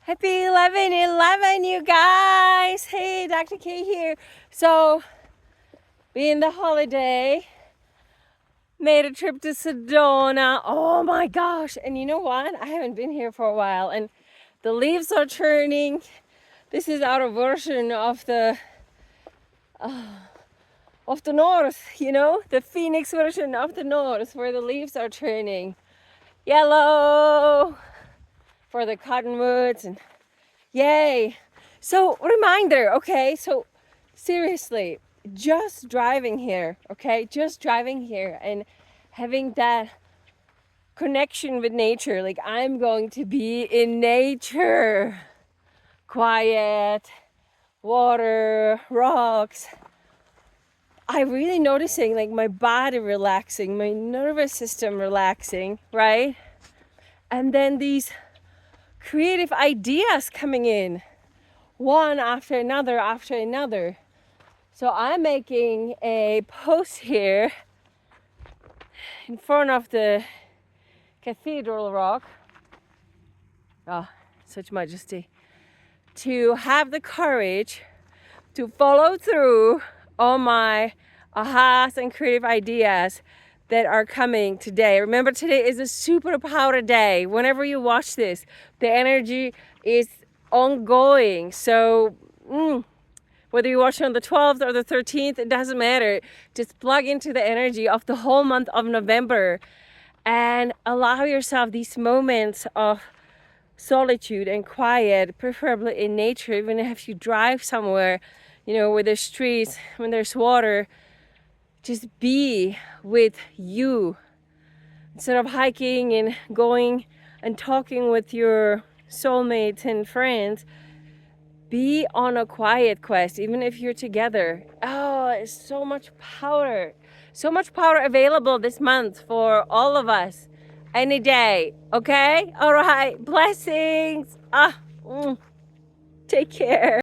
Happy 11/11, you guys. Hey, Dr. K here. So, being the holiday, made a trip to Sedona. Oh my gosh. And you know what? I haven't been here for a while and the leaves are turning. This is our version of the north, you know, the Phoenix version of the north where the leaves are turning yellow for the cottonwoods and yay. So reminder, okay, so seriously, just driving here, okay, just driving here and having that connection with nature, like I'm going to be in nature, quiet, water, rocks. I'm really noticing like my body relaxing, my nervous system relaxing, right? And then these creative ideas coming in, one after another after another. So I'm making a post here in front of the cathedral rock. Oh, such majesty. To have the courage to follow through on my ahas and creative ideas that are coming today. Remember, today is a superpower day. Whenever you watch this, the energy is ongoing. So whether you watch it on the 12th or the 13th, it doesn't matter. Just plug into the energy of the whole month of November and allow yourself these moments of solitude and quiet, preferably in nature. Even if you drive somewhere, you know, where there's trees, when there's water, just be with you. Instead of hiking and going and talking with your soulmates and friends, be on a quiet quest, even if you're together. Oh, it's so much power available this month for all of us, any day. Okay, all right, blessings. Take care.